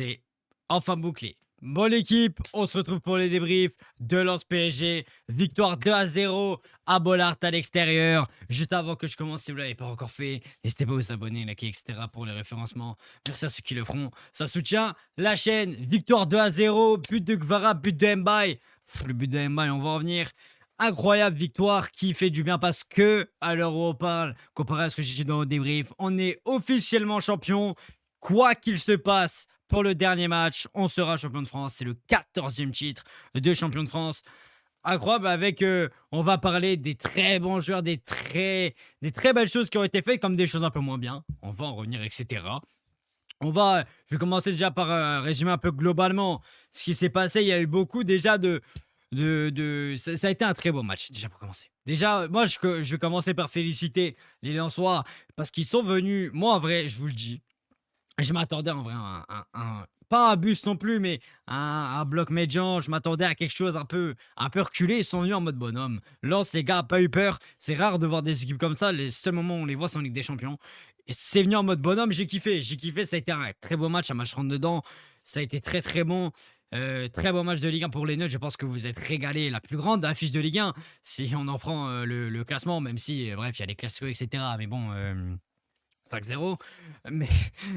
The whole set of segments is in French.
c'est enfin bouclé. Bon l'équipe, on se retrouve pour les débriefs de Lens PSG. Victoire 2-0 à Bollaert à l'extérieur. Juste avant que je commence, si vous ne l'avez pas encore fait, n'hésitez pas à vous abonner, liker, etc. pour les référencements. Merci à ceux qui le feront. Ça soutient la chaîne. Victoire 2-0, but de Gvara, but de Mbaye. Le but de Mbaye, on va en venir. Incroyable victoire qui fait du bien parce que, à l'heure où on parle, comparé à ce que j'ai dit dans le débrief, on est officiellement champion. Quoi qu'il se passe pour le dernier match, on sera champion de France. C'est le 14e titre de champion de France. Incroyable avec, on va parler des très bons joueurs, des très belles choses qui ont été faites comme des choses un peu moins bien. On va en revenir, etc. Je vais commencer déjà par résumer un peu globalement ce qui s'est passé. Il y a eu beaucoup déjà ça a été un très beau match déjà pour commencer. Déjà, moi je vais commencer par féliciter les Lensois parce qu'ils sont venus. Moi en vrai, je vous le dis, je m'attendais en vrai à pas un bus non plus, mais un bloc médian. Je m'attendais à quelque chose un peu reculé. Ils sont venus en mode bonhomme. Lens, les gars, pas eu peur. C'est rare de voir des équipes comme ça. Les seuls moments où on les voit, c'est en Ligue des Champions. Et c'est venu en mode bonhomme. J'ai kiffé. J'ai kiffé. Ça a été un très beau match. Un match rentre dedans. Ça a été très très bon. Très beau match de Ligue 1 pour les Neutres. Je pense que vous êtes régalés. La plus grande affiche de Ligue 1. Si on en prend le classement, même si, bref, il y a les classiques, etc. Mais bon. 5-0. Mais,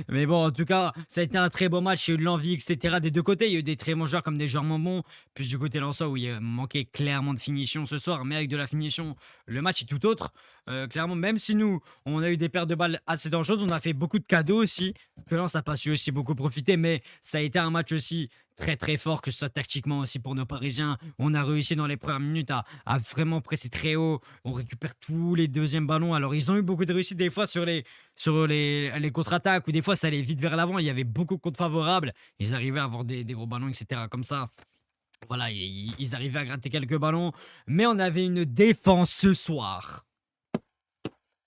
mais bon, en tout cas, ça a été un très beau match. Il y a eu de l'envie, etc. des deux côtés. Il y a eu des très bons joueurs comme des joueurs moins bons. Plus du côté Lensois où il manquait clairement de finition ce soir. Mais avec de la finition, le match est tout autre. Clairement, même si nous, on a eu des pertes de balles assez dangereuses, on a fait beaucoup de cadeaux aussi. Que Lens n'a pas su aussi beaucoup profiter. Mais ça a été un match aussi très très fort, que ce soit tactiquement aussi pour nos Parisiens. On a réussi dans les premières minutes à vraiment presser très haut. On récupère tous les deuxièmes ballons. Alors, ils ont eu beaucoup de réussite des fois sur les contre-attaques, ou des fois ça allait vite vers l'avant, il y avait beaucoup de contre favorables, ils arrivaient à avoir des gros ballons, etc. Comme ça, voilà, ils arrivaient à gratter quelques ballons, mais on avait une défense ce soir.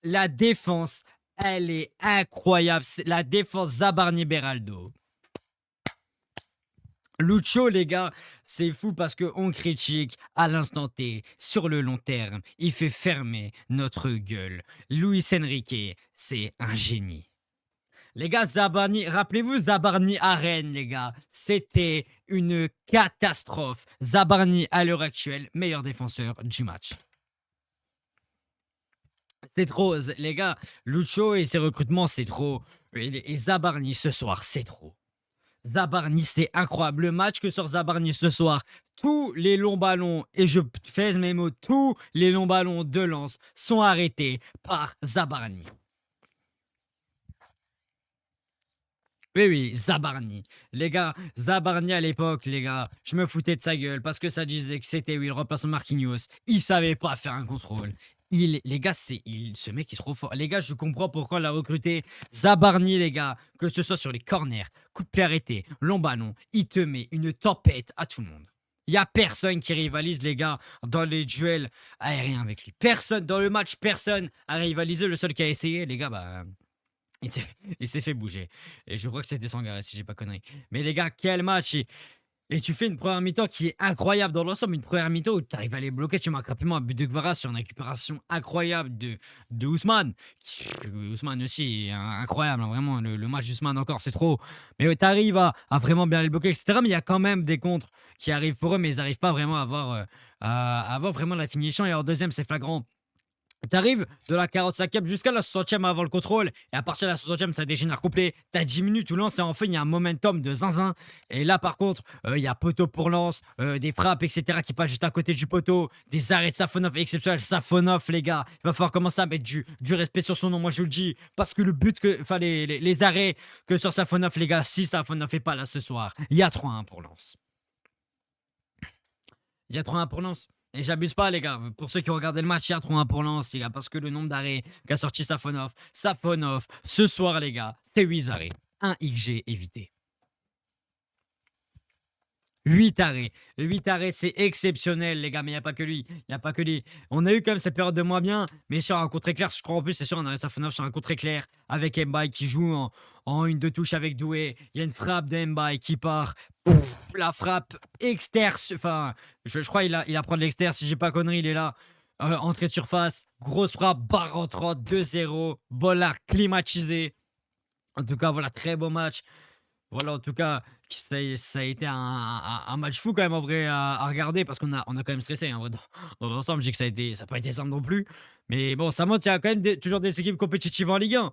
La défense, elle est incroyable. C'est la défense Zabarni-Beraldo. Lucho, les gars, c'est fou parce qu'on critique à l'instant T, sur le long terme, il fait fermer notre gueule. Luis Enrique, c'est un génie. Les gars, Zabarni, rappelez-vous Zabarni à Rennes, les gars. C'était une catastrophe. Zabarni, à l'heure actuelle, meilleur défenseur du match. C'est trop, les gars. Lucho et ses recrutements, c'est trop. Et Zabarni, ce soir, c'est trop. Zabarni, c'est incroyable. Le match que sort Zabarni ce soir, tous les longs ballons, et je fais mes mots, tous les longs ballons de Lens sont arrêtés par Zabarni. Oui, oui, Zabarni. Les gars, Zabarni à l'époque, les gars, je me foutais de sa gueule parce que ça disait que c'était oui, le remplaçant de Marquinhos. Il savait pas faire un contrôle. Les gars, ce mec est trop fort. Les gars, je comprends pourquoi on l'a recruté. Zabarni, les gars, que ce soit sur les corners, coup de pied arrêté, long ballon, il te met une tempête à tout le monde. Il y a personne qui rivalise, les gars, dans les duels aériens avec lui. Personne, dans le match, personne a rivalisé. Le seul qui a essayé, les gars, bah. Il s'est fait bouger. Et je crois que c'était Sangare, si j'ai pas connerie. Mais les gars, quel match! Et tu fais une première mi-temps qui est incroyable dans l'ensemble. Une première mi-temps où tu arrives à les bloquer. Tu marques rapidement un but de Gvara sur une récupération incroyable de Ousmane. Ousmane aussi, incroyable. Hein, vraiment, le match d'Ousmane encore, c'est trop. Mais tu arrives à vraiment bien les bloquer, etc. Mais il y a quand même des contres qui arrivent pour eux, mais ils n'arrivent pas vraiment à avoir vraiment la finition. Et en deuxième, c'est flagrant. T'arrives de la 45e jusqu'à la 60e avant le contrôle, et à partir de la 60e, ça dégénère complet. T'as 10 minutes où Lens, et enfin, il y a un momentum de zinzin. Et là, par contre, il y a poteau pour Lens, des frappes, etc., qui passent juste à côté du poteau, des arrêts de Safonov exceptionnels. Safonov, les gars, il va falloir commencer à mettre du respect sur son nom, moi je le dis, parce que enfin, les arrêts que sur Safonov, les gars, si Safonov n'est pas là ce soir, il y a 3-1 pour Lens. Il y a 3-1 pour Lens. Et j'abuse pas, les gars. Pour ceux qui ont regardé le match, il y a 3-1 pour Lens, les gars. Parce que le nombre d'arrêts qu'a sorti Safonov. Safonov, ce soir, les gars, c'est 8 arrêts. 1 XG évité. 8 arrêts. 8 arrêts, c'est exceptionnel, les gars. Mais il n'y a pas que lui. Il n'y a pas que lui. On a eu quand même cette période de moins bien. Mais sur un contre éclair, je crois en plus, c'est sûr, on a Safonov sur un contre éclair avec Mbaye qui joue en une de touche avec Doué. Il y a une frappe de Mbaye qui part. Pouf, la frappe externe. Enfin, je crois qu'il il apprend de l'externe. Si j'ai pas connerie, il est là. Entrée de surface. Grosse frappe. Barre rentrante. 2-0. Bollard climatisé. En tout cas, voilà, très beau match. Voilà, en tout cas, ça a été un match fou quand même en vrai à regarder parce qu'on a quand même stressé en vrai dans l'ensemble. Je dis que ça a pas été simple non plus. Mais bon, ça montre qu'il y a quand même toujours des équipes compétitives en Ligue 1.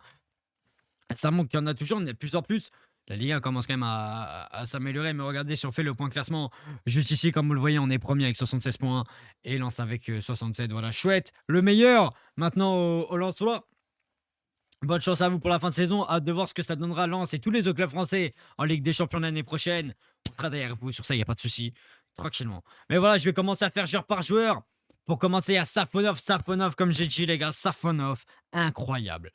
Ça montre qu'il y en a toujours, il y en a de plus en plus. La Ligue 1 commence quand même à s'améliorer, mais regardez, si on fait le point classement, juste ici, comme vous le voyez, on est premier avec 76 points et Lens avec 67. Voilà, chouette. Le meilleur maintenant au Lensois. Bonne chance à vous pour la fin de saison. Hâte de voir ce que ça donnera Lens et tous les autres clubs français en Ligue des Champions l'année prochaine. On sera derrière vous. Sur ça, il n'y a pas de souci. Tranquillement. Mais voilà, je vais commencer à faire joueur par joueur. Pour commencer à Safonov. Safonov, comme j'ai dit, les gars. Safonov, incroyable.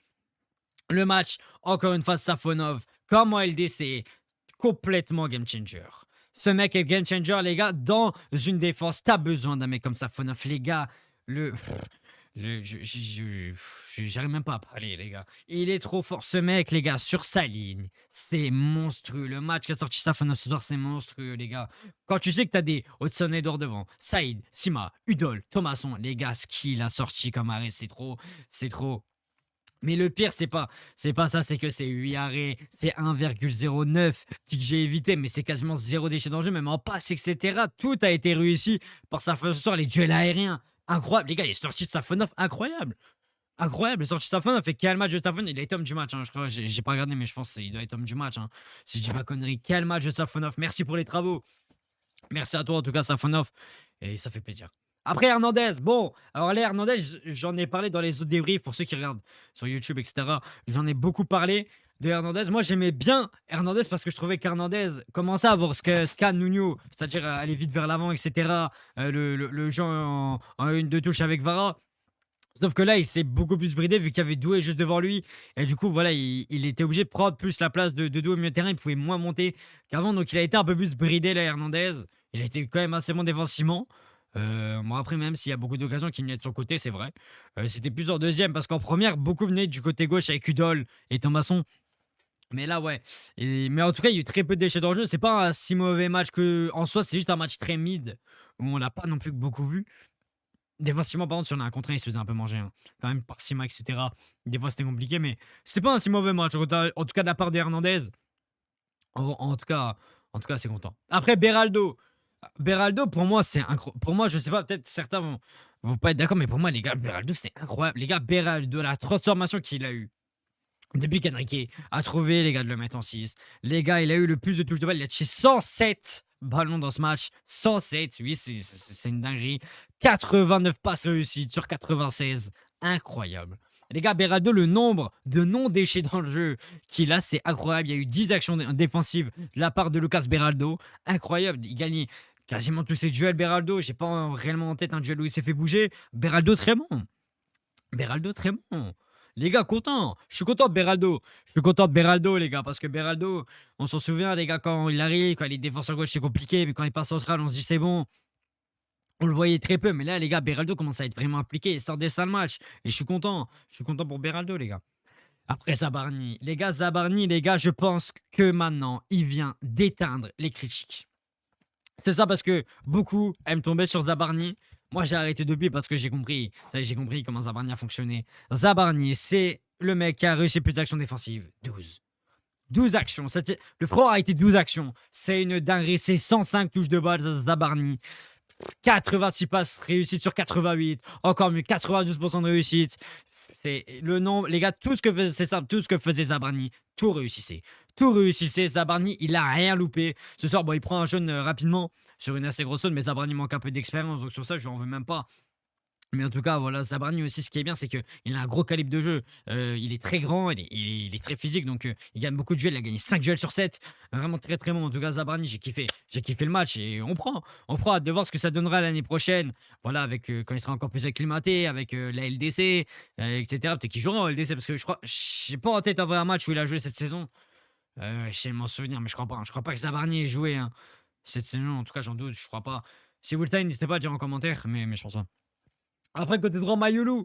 Le match, encore une fois, Safonov, comme en LDC, complètement game changer. Ce mec est game changer, les gars. Dans une défense, t'as besoin d'un mec comme Safonov, les gars. Le. J'arrive même pas à parler, les gars. Il est trop fort. Ce mec, les gars, sur sa ligne, c'est monstrueux. Le match qu'a sorti Safonov ce soir, c'est monstrueux, les gars. Quand tu sais que t'as des Hudson Edouard devant, Saïd, Sima, Udol, Thomasson, les gars, ce qu'il a sorti comme arrêt, c'est trop. C'est trop. Mais le pire, c'est pas ça, c'est que c'est 8 arrêts, c'est 1,09 que j'ai évité, mais c'est quasiment zéro déchet dans le jeu, même en passe, etc. Tout a été réussi par sa ce soir, les duels aériens. Incroyable, les gars, il est sorti de Safonov, incroyable. Incroyable, il est sorti de Safonov, fait quel match de Safonov, il est homme du match, hein, je crois, j'ai pas regardé, mais je pense qu'il doit être homme du match, hein. Si je dis pas connerie, quel match de Safonov, merci pour les travaux. Merci à toi en tout cas, Safonov. Et ça fait plaisir. Après Hernandez, bon, alors là, Hernandez, j'en ai parlé dans les autres débriefs pour ceux qui regardent sur YouTube, etc. J'en ai beaucoup parlé de Hernandez. Moi, j'aimais bien Hernandez parce que je trouvais qu'Hernandez commençait à avoir ce qu'a Nuno, c'est-à-dire aller vite vers l'avant, etc. Le jeu en une, deux touches avec Vara. Sauf que là, il s'est beaucoup plus bridé vu qu'il y avait Doué juste devant lui. Et du coup, voilà, il était obligé de prendre plus la place de Doué au milieu de terrain. Il pouvait moins monter qu'avant. Donc, il a été un peu plus bridé, là, Hernandez. Il était quand même assez bon défensivement. Bon, après, même s'il y a beaucoup d'occasions qui venaient de son côté, c'est vrai. C'était plus en deuxième parce qu'en première, beaucoup venaient du côté gauche avec Udol et Thomasson. Mais là, ouais. Mais en tout cas, il y a eu très peu de déchets dans le jeu. C'est pas un si mauvais match que en soi, c'est juste un match très mid où on l'a pas non plus beaucoup vu. Défensivement, par contre, si on a un contre 1, il se faisait un peu manger, hein. Quand même, par Sima, etc. Des fois, c'était compliqué, mais c'est pas un si mauvais match. En tout cas, de la part de Hernandez. En tout cas, c'est content. Après, Beraldo. Beraldo, pour moi, c'est incroyable. Pour moi, je sais pas, peut-être certains vont pas être d'accord, mais pour moi, les gars, Beraldo, c'est incroyable. Les gars, Beraldo, la transformation qu'il a eue depuis qu'Enrique a trouvé les gars de le mettre en 6. Les gars, il a eu le plus de touches de balle. Il a touché 107 ballons dans ce match. 107, oui, c'est une dinguerie. 89 passes réussies sur 96. Incroyable. Les gars, Beraldo, le nombre de non-déchets dans le jeu qu'il a, c'est incroyable. Il y a eu 10 actions défensives de la part de Lucas Beraldo. Incroyable. Il gagnait quasiment tous ses duels, Beraldo. J'ai pas réellement en tête un duel où il s'est fait bouger. Beraldo, très bon. Beraldo, très bon. Les gars, content. Je suis content de Beraldo. Je suis content de Beraldo, les gars, parce que Beraldo, on s'en souvient, les gars, quand il arrive, quand il est défenseur gauche, c'est compliqué, mais quand il passe central, on se dit c'est bon. On le voyait très peu, mais là, les gars, Beraldo commence à être vraiment impliqué. Il sort des sales matchs. Et je suis content. Je suis content pour Beraldo, les gars. Après Zabarni. Les gars, je pense que maintenant, il vient d'éteindre les critiques. C'est ça parce que beaucoup aiment tomber sur Zabarni. Moi, j'ai arrêté depuis parce que j'ai compris. Ça y est, j'ai compris comment Zabarni a fonctionné. Zabarni, c'est le mec qui a réussi plus d'actions défensives. 12. 12 actions. Le frère a été 12 actions. C'est une dinguerie. C'est 105 touches de balle, Zabarni. 86 passes réussites sur 88. Encore mieux, 92% de réussite. C'est le nombre. Les gars, tout ce que faisait, c'est simple, tout ce que faisait Zabarni, tout réussissait. Tout réussissait. Zabarni, il a rien loupé. Ce soir, bon, il prend un jaune rapidement sur une assez grosse zone, mais Zabarni manque un peu d'expérience. Donc sur ça, je n'en veux même pas. Mais en tout cas, voilà, Zabarni aussi, ce qui est bien, c'est qu'il a un gros calibre de jeu. Il est très grand, il est très physique, donc il gagne beaucoup de duels. Il a gagné 5 duels sur 7. Vraiment très très bon. En tout cas, Zabarni, j'ai kiffé. J'ai kiffé le match et on prend. On prend hâte de voir ce que ça donnera l'année prochaine. Voilà, avec quand il sera encore plus acclimaté, avec la LDC, etc. Peut-être qu'il jouera en LDC parce que je crois, j'ai pas en tête avoir un match où il a joué cette saison. J'essaie de m'en souvenir, mais je crois pas. Je crois pas que Zabarni ait joué cette saison. En tout cas, j'en doute, je crois pas. Si vous le savez, n'hésitez pas à dire en commentaire, mais je pense pas. Après, côté droit, Mayulu.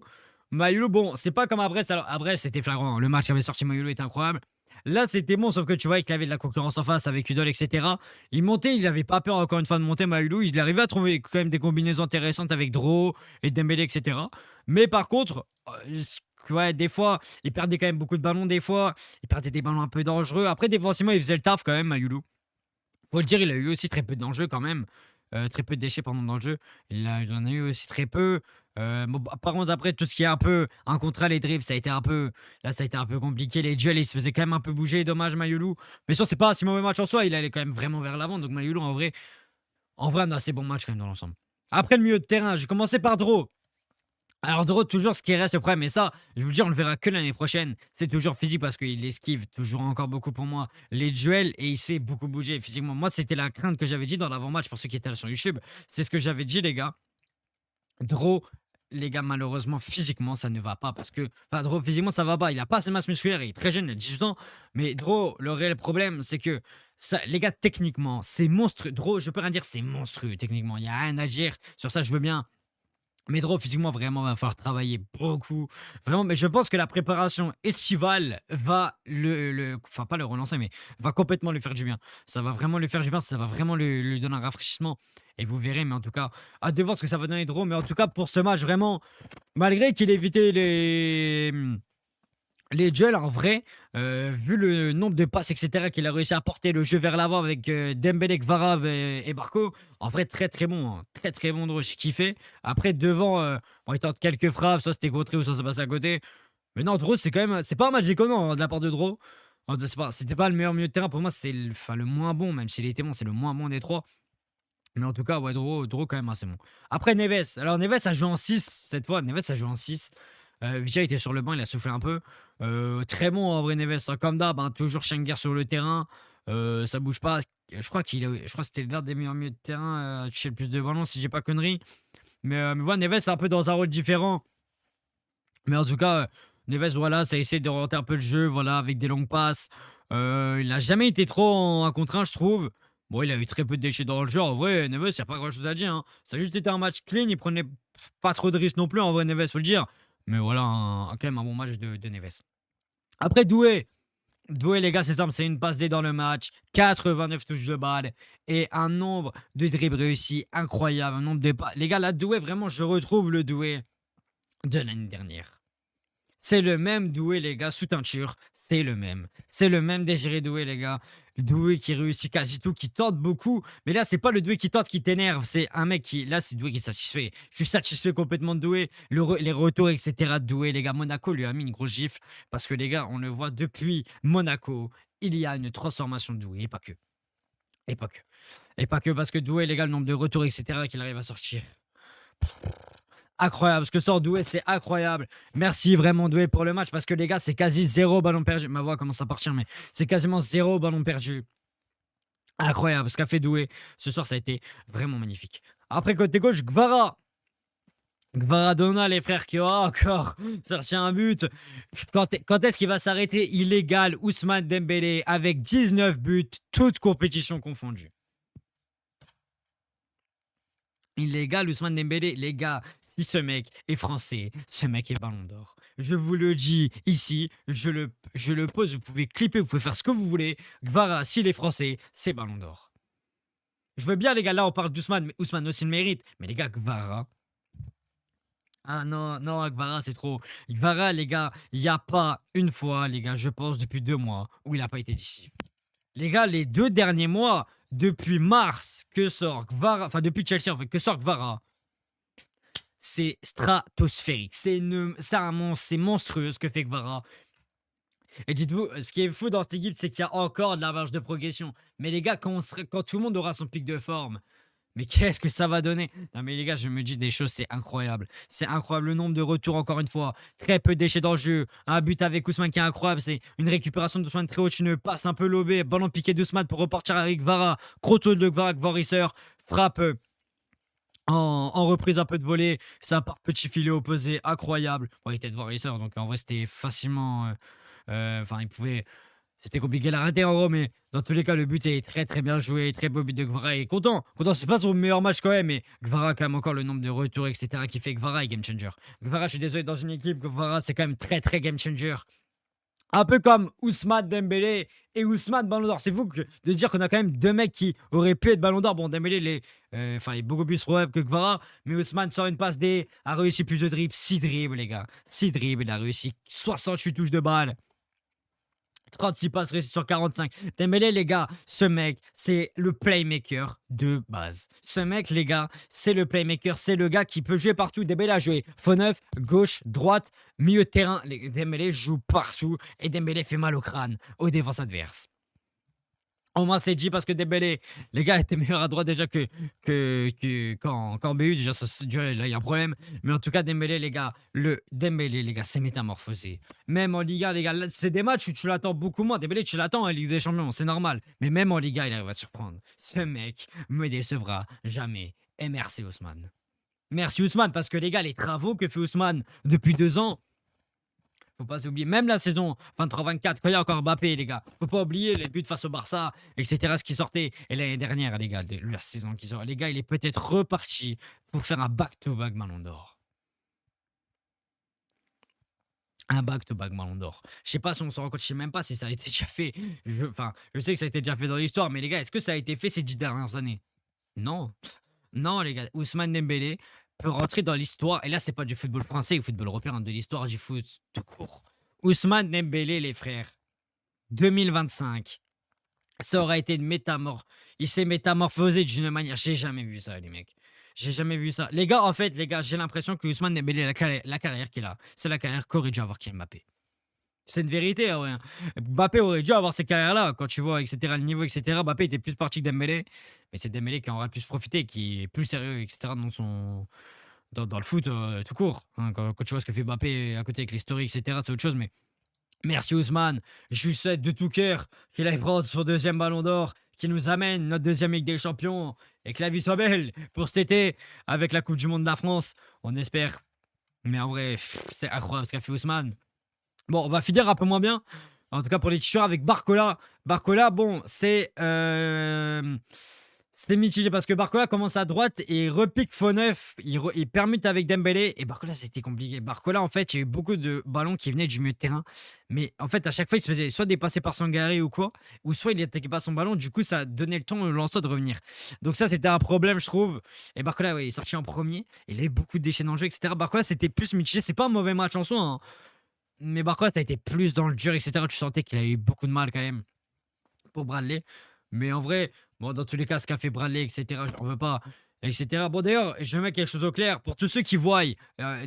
Mayulu, bon, c'est pas comme à Brest. Alors, à Brest, c'était flagrant. Le match qui avait sorti Mayulu était incroyable. Là, c'était bon, sauf que tu vois qu'il avait de la concurrence en face avec Udol, etc. Il montait, il avait pas peur encore une fois de monter Mayulu. Il arrivait à trouver quand même des combinaisons intéressantes avec Dro et Dembélé, etc. Mais par contre, ouais, des fois, il perdait quand même beaucoup de ballons, des fois. Il perdait des ballons un peu dangereux. Après, défensivement, il faisait le taf quand même, Mayulu. Faut le dire, il a eu aussi très peu d'enjeux quand même. Très peu de déchets pardon, dans le jeu. Il en a eu aussi très peu. Bon, par contre, après, tout ce qui est un peu un contre les dribbles, ça a été un peu. Là, ça a été un peu compliqué. Les duels, il se faisait quand même un peu bouger. Dommage, Mayulu. Mais sûr, c'est pas un si mauvais match en soi. Il allait quand même vraiment vers l'avant. Donc, Mayulu, en vrai, un assez bon match quand même dans l'ensemble. Après le milieu de terrain, j'ai commencé par Dro. Alors Dro, toujours ce qui reste le problème, mais ça, je vous le dis, on le verra que l'année prochaine. C'est toujours physique parce qu'il esquive toujours encore beaucoup pour moi les duels et il se fait beaucoup bouger physiquement. Moi, c'était la crainte que j'avais dit dans l'avant-match pour ceux qui étaient là sur YouTube. C'est ce que j'avais dit, les gars. Dro, les gars, malheureusement, physiquement, ça ne va pas parce que, enfin, Dro, physiquement, ça va pas. Il a pas assez de masse musculaire, il est très jeune, il a 18 ans. Mais Dro, le réel problème, c'est que, ça, les gars, techniquement, c'est monstrueux. Dro, je peux rien dire, c'est monstrueux, techniquement. Il y a rien à dire. Sur ça, je veux bien. Mais Drop, physiquement, vraiment, va falloir travailler beaucoup. Vraiment, mais je pense que la préparation estivale va enfin, pas le relancer, mais va complètement lui faire du bien. Ça va vraiment lui faire du bien, ça va vraiment lui donner un rafraîchissement. Et vous verrez, mais en tout cas, hâte de voir ce que ça va donner Drop. Mais en tout cas, pour ce match, vraiment, malgré qu'il ait évité les duels en vrai, vu le nombre de passes, etc., qu'il a réussi à porter le jeu vers l'avant avec Dembélé, Kvara et Barco, en vrai, très très bon. Hein. Très très bon, Dro, j'ai kiffé. Après, devant, bon, il tente quelques frappes, soit c'était contré ou soit ça passe à côté. Mais non, Dro, c'est quand même. C'est pas un match déconnant hein, de la part de Dro. C'était pas le meilleur milieu de terrain. Pour moi, c'est enfin, le moins bon, même s'il était bon, c'est le moins bon des trois. Mais en tout cas, ouais, Dro quand même assez bon. Après, Neves. Alors, Neves a joué en 6 cette fois. Neves a joué en 6. Vijay était sur le banc, il a soufflé un peu. Très bon en vrai Neves, hein, comme d'hab, hein, toujours Schenker sur le terrain. Ça bouge pas. Je crois que c'était l'un des meilleurs milieux de terrain à toucher le plus de ballons, si j'ai pas connerie. Mais voilà, Neves est un peu dans un rôle différent. Mais en tout cas, Neves, voilà, ça essaie d'orienter un peu le jeu, voilà, avec des longues passes. Il n'a jamais été trop en 1 contre 1, je trouve. Bon, il a eu très peu de déchets dans le jeu. En vrai, Neves, il n'y a pas grand chose à dire. Hein. Ça a juste été un match clean. Il prenait pas trop de risques non plus, en vrai, Neves, faut le dire. Mais voilà, quand même un bon match de Neves. Après, Doué. Doué, les gars, c'est simple, c'est une passe D dans le match, 89 touches de balle et un nombre de dribbles réussis incroyable. Un nombre de les gars, là, Doué, vraiment, je retrouve le Doué de l'année dernière. C'est le même Doué, les gars, sous teinture. C'est le même. C'est le même Désiré Doué, les gars. Le Doué qui réussit quasi tout, qui tente beaucoup. Mais là, c'est pas le Doué qui tente qui t'énerve. C'est un mec qui. Là, c'est Doué qui est satisfait. Je suis satisfait complètement de Doué. Les retours, etc. de Doué, les gars. Monaco lui a mis une grosse gifle. Parce que, les gars, on le voit depuis Monaco. Il y a une transformation de Doué. Et pas que. Et pas que. Et pas que parce que Doué, les gars, le nombre de retours, etc. qu'il arrive à sortir. Incroyable, ce que sort Doué, c'est incroyable. Merci vraiment Doué pour le match parce que les gars, c'est quasi zéro ballon perdu. Ma voix commence à partir, mais c'est quasiment zéro ballon perdu. Incroyable, ce qu'a fait Doué ce soir, ça a été vraiment magnifique. Après, côté gauche, Gvara. Gvaradona, les frères qui ont encore sorti un but. Quand est-ce qu'il va s'arrêter illégal Ousmane Dembélé avec 19 buts, toutes compétitions confondues. Illégal Ousmane Dembélé, les gars, si ce mec est français, ce mec est ballon d'or. Je vous le dis ici, je le pose, vous pouvez clipper, vous pouvez faire ce que vous voulez. Gvara, s'il est français, c'est ballon d'or. Je veux bien, les gars, là on parle d'Ousmane, mais Ousmane aussi le mérite. Mais les gars, Gvara. Ah non, non, Gvara, c'est trop. Gvara, les gars, il n'y a pas une fois, les gars, je pense depuis 2 mois, où il n'a pas été décisif. Les gars, les 2 derniers mois, depuis mars, que sort Gvara, enfin depuis Chelsea, en fait, que sort Gvara, c'est stratosphérique. C'est monstrueux ce que fait Gvara. Et dites-vous, ce qui est fou dans cette équipe, c'est qu'il y a encore de la marge de progression. Mais les gars, quand tout le monde aura son pic de forme, mais qu'est-ce que ça va donner? Non mais les gars, je me dis des choses, c'est incroyable. C'est incroyable le nombre de retours encore une fois. Très peu de déchets dans le jeu. Un but avec Ousmane qui est incroyable. C'est une récupération d'Ousmane très haute, une passe un peu lobée. Ballon piqué d'Ousmane pour repartir avec Vara. Croto de Gvara, Gvarisseur. Frappe en reprise un peu de volée. Ça part petit filet opposé. Incroyable. Bon, il était de Gvarisseur, donc en vrai c'était facilement... Enfin, il pouvait... C'était compliqué à la rater en gros, mais dans tous les cas, le but est très très bien joué, très beau but de Gvara. Et content, c'est pas son meilleur match quand même, mais Gvara a quand même encore le nombre de retours, etc. qui fait Gvara est game changer. Gvara, je suis désolé, dans une équipe, Gvara c'est quand même très très game changer. Un peu comme Ousmane Dembélé et Ousmane Ballon d'Or. C'est fou de dire qu'on a quand même deux mecs qui auraient pu être Ballon d'Or. Bon, Dembélé, il est beaucoup plus probable que Kvara, mais Ousmane sort une passe D, a réussi plus de dribbles, 6 dribbles, les gars. 6 dribbles, il a réussi 68 touches de balle. 36 passes réussies sur 45. Dembélé, les gars, ce mec, c'est le playmaker de base. Ce mec, les gars, c'est le playmaker. C'est le gars qui peut jouer partout. Dembélé a joué faux neuf, gauche, droite, milieu de terrain. Dembélé joue partout et Dembélé fait mal au crâne aux défenses adverses. Au moins, c'est dit parce que Dembélé, les gars, étaient meilleurs à droite déjà qu'en BU. Déjà, là, il y a un problème. Mais en tout cas, Dembélé, les gars, c'est métamorphosé. Même en Liga, les gars, c'est des matchs où tu l'attends beaucoup moins. Dembélé, tu l'attends en Ligue des Champions, c'est normal. Mais même en Liga, il arrive à te surprendre. Ce mec me décevra jamais. Et merci, Ousmane. Merci, Ousmane, parce que les gars, les travaux que fait Ousmane depuis 2 ans, faut pas oublier, même la saison 23-24, quand il y a encore Mbappé, les gars. Faut pas oublier les buts face au Barça, etc. Ce qui sortait. Et l'année dernière, les gars, la saison qui sort. Les gars, il est peut-être reparti pour faire un back-to-back Ballon d'Or. Un back-to-back Ballon d'Or. Je sais pas si on s'en rend compte, je sais même pas si ça a été déjà fait. Je sais que ça a été déjà fait dans l'histoire, mais les gars, est-ce que ça a été fait ces 10 dernières années? Non. Non, les gars. Ousmane Dembélé peut rentrer dans l'histoire. Et là, c'est pas du football français ou football européen, de l'histoire du foot tout court. Ousmane Dembélé, les frères. 2025. Ça aurait été une métamorphose. Il s'est métamorphosé d'une manière. J'ai jamais vu ça, les mecs. J'ai jamais vu ça. Les gars, en fait, les gars, j'ai l'impression que Ousmane Dembélé, la carrière qu'il a, c'est la carrière qu'aurait dû avoir Kylian Mbappé. C'est une vérité, ah ouais, hein. Mbappé aurait dû avoir ces carrières-là, quand tu vois, etc., le niveau, etc. Mbappé était plus parti que Dembélé, mais c'est Dembélé qui en aurait plus profité, qui est plus sérieux, etc., dans le foot tout court, hein. Quand tu vois ce que fait Mbappé à côté avec les stories, etc., c'est autre chose, mais merci Ousmane. Je lui souhaite de tout cœur qu'il aille prendre son deuxième ballon d'or, qui nous amène notre deuxième Ligue des Champions, et que la vie soit belle pour cet été, avec la Coupe du Monde de la France, on espère. Mais en vrai, c'est incroyable ce qu'a fait Ousmane. Bon, on va finir un peu moins bien. En tout cas, pour les t-shirts avec Barcola. Barcola, bon, c'est mitigé parce que Barcola commence à droite et repique faux neuf. Il permute avec Dembélé. Et Barcola, c'était compliqué. Barcola, en fait, il y a eu beaucoup de ballons qui venaient du milieu de terrain. Mais en fait, à chaque fois, il se faisait soit dépasser par Sangaré ou quoi, ou soit il attaquait pas son ballon. Du coup, ça donnait le temps au lanceur de revenir. Donc, ça, c'était un problème, je trouve. Et Barcola, ouais, il est sorti en premier. Il avait beaucoup de déchets dans le jeu, etc. Barcola, c'était plus mitigé. C'est pas un mauvais match en soi, hein. Mais Barcola, t'as été plus dans le dur, etc. Tu sentais qu'il a eu beaucoup de mal quand même pour Bradley. Mais en vrai, bon, dans tous les cas, ce qu'a fait Bradley, etc., je n'en veux pas, etc. Bon, d'ailleurs, je vais mettre quelque chose au clair. Pour tous ceux qui voient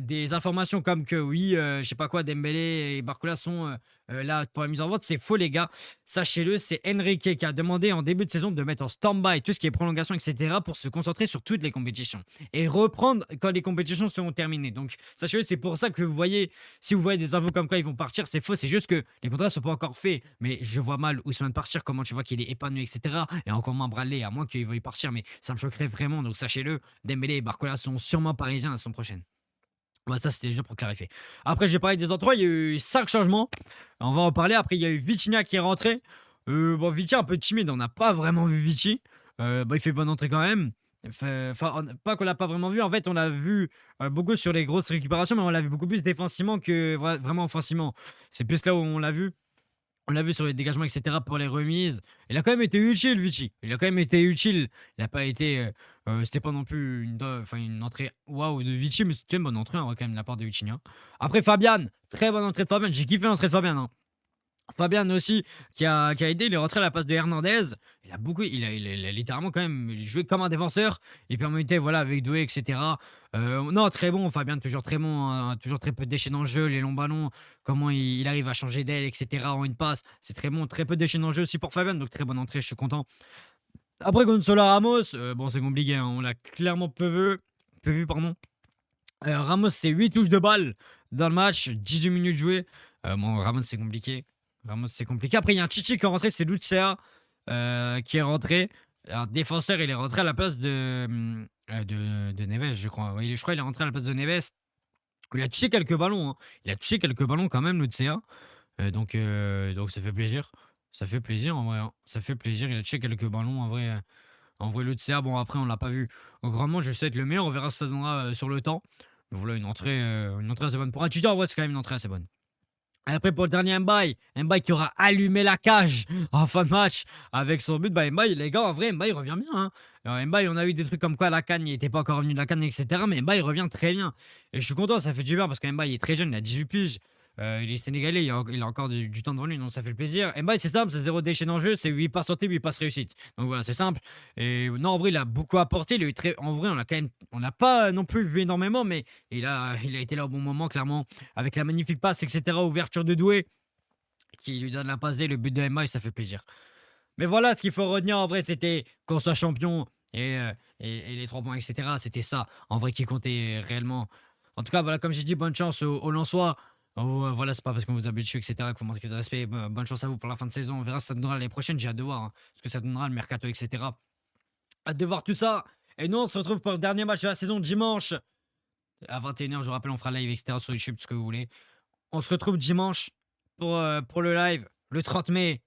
des informations comme que oui, je sais pas quoi, Dembélé et Barcola sont là pour la mise en vente, c'est faux, les gars. Sachez-le, c'est Enrique qui a demandé en début de saison de mettre en stand-by tout ce qui est prolongation, etc., pour se concentrer sur toutes les compétitions et reprendre quand les compétitions seront terminées. Donc, sachez-le, c'est pour ça que vous voyez, si vous voyez des infos comme quoi ils vont partir, c'est faux. C'est juste que les contrats ne sont pas encore faits. Mais je vois mal Ousmane partir, comment tu vois qu'il est épanoui, etc. Et encore moins Bradley, à moins qu'il veuille partir, mais ça me choquerait vraiment. Donc, sachez-le, Dembélé et Barcola sont sûrement parisiens la saison prochaine. Ouais, ça, c'était déjà pour clarifier. Après, j'ai parlé des endroits, il y a eu 5 changements. On va en parler. Après, il y a eu Vitinha qui est rentré. Bon, Vitinha un peu timide, on n'a pas vraiment vu Vici. Il fait bonne entrée quand même. Enfin, pas qu'on l'a pas vraiment vu. En fait, on l'a vu beaucoup sur les grosses récupérations, mais on l'a vu beaucoup plus défensivement que vraiment offensivement. C'est plus là où on l'a vu. On l'a vu sur les dégagements, etc. pour les remises. Il a quand même été utile, Vichy. Il a quand même été utile. Il n'a pas été. C'était pas non plus une entrée waouh de Vichy, mais c'était une bonne entrée, quand même, de la part de Vitinha. Après, Fabian. Très bonne entrée de Fabian. J'ai kiffé l'entrée de Fabian, hein. Fabian aussi, qui a aidé, il est rentré à la place de Hernandez. Il a littéralement quand même joué comme un défenseur. Il permettait, voilà, avec Doué, etc. Non, très bon, Fabian, toujours très bon, hein, toujours très peu de déchets dans le jeu, les longs ballons, comment il arrive à changer d'aile, etc. en une passe. C'est très bon, très peu de déchets dans le jeu aussi pour Fabian, donc très bonne entrée, je suis content. Après, Gonzalo Ramos, bon, c'est compliqué, hein, on l'a clairement peu vu, pardon. Ramos, c'est 8 touches de balle dans le match, 18 minutes jouées. Bon, Ramos, c'est compliqué. Ramos, c'est compliqué. Après, il y a un Chichi qui est rentré, c'est Lucea qui est rentré. Un défenseur, il est rentré à la place de Neves, je crois. Oui, je crois qu'il est rentré à la place de Neves. Il a touché quelques ballons, hein. Il a touché quelques ballons quand même, Lucea. Donc ça fait plaisir. Ça fait plaisir en vrai, hein. Ça fait plaisir. Il a touché quelques ballons en vrai. En vrai, Lucea, bon, après, on l'a pas vu grandement. Je sais être le meilleur. On verra si ça donnera sur le temps. Mais voilà, une entrée assez bonne. Pour un tuteur, en vrai, c'est quand même une entrée assez bonne. Après, pour le dernier Mbaye qui aura allumé la cage en fin de match avec son but. Bah, Mbaye, les gars, en vrai, Mbaye revient bien, hein. Alors, Mbaye, on a eu des trucs comme quoi la canne, il était pas encore revenu de la canne, etc. Mais Mbaye revient très bien. Et je suis content, ça fait du bien parce que Mbaye est très jeune, il a 18 piges. Il est sénégalais, il a encore du temps devant lui, donc ça fait le plaisir. Mbaye, c'est simple, c'est zéro déchet dans le jeu, c'est 8 passes sorties, 8 passes réussites. Donc voilà, c'est simple. Et non, en vrai, il a beaucoup apporté. Il a eu en vrai, on a quand même, on n'a pas non plus vu énormément, mais il a été là au bon moment, clairement, avec la magnifique passe, etc. Ouverture de Doué qui lui donne la passe D, le but de Emma et ça fait plaisir. Mais voilà, ce qu'il faut retenir en vrai, c'était qu'on soit champion et les 3 points, etc. C'était ça, en vrai, qui comptait réellement. En tout cas, voilà, comme j'ai dit, bonne chance aux Lensois. Voilà, c'est pas parce qu'on vous a battu, etc., qu'il faut montrer de respect. Bonne chance à vous pour la fin de saison. On verra ce que ça donnera l'année prochaine. J'ai hâte de voir ce que ça donnera, le mercato, etc. Hâte de voir tout ça. Et nous, on se retrouve pour le dernier match de la saison dimanche à 21h. Je vous rappelle, on fera live, etc., sur YouTube, tout ce que vous voulez. On se retrouve dimanche pour le live, le 30 mai,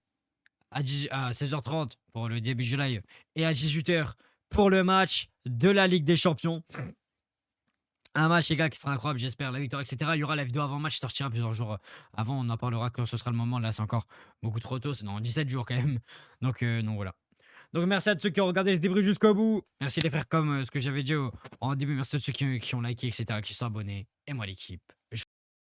à 16h30 pour le début du live et à 18h pour le match de la Ligue des Champions. Un match, les gars, qui sera incroyable, j'espère. La victoire, etc. Il y aura la vidéo avant match, sortira plusieurs jours avant. On en parlera quand ce sera le moment. Là, c'est encore beaucoup trop tôt. C'est dans 17 jours quand même. Donc voilà. Donc merci à tous ceux qui ont regardé ce débrief jusqu'au bout. Merci les frères, comme ce que j'avais dit en début. Merci à tous ceux qui ont liké, etc., qui sont abonnés. Et moi, l'équipe.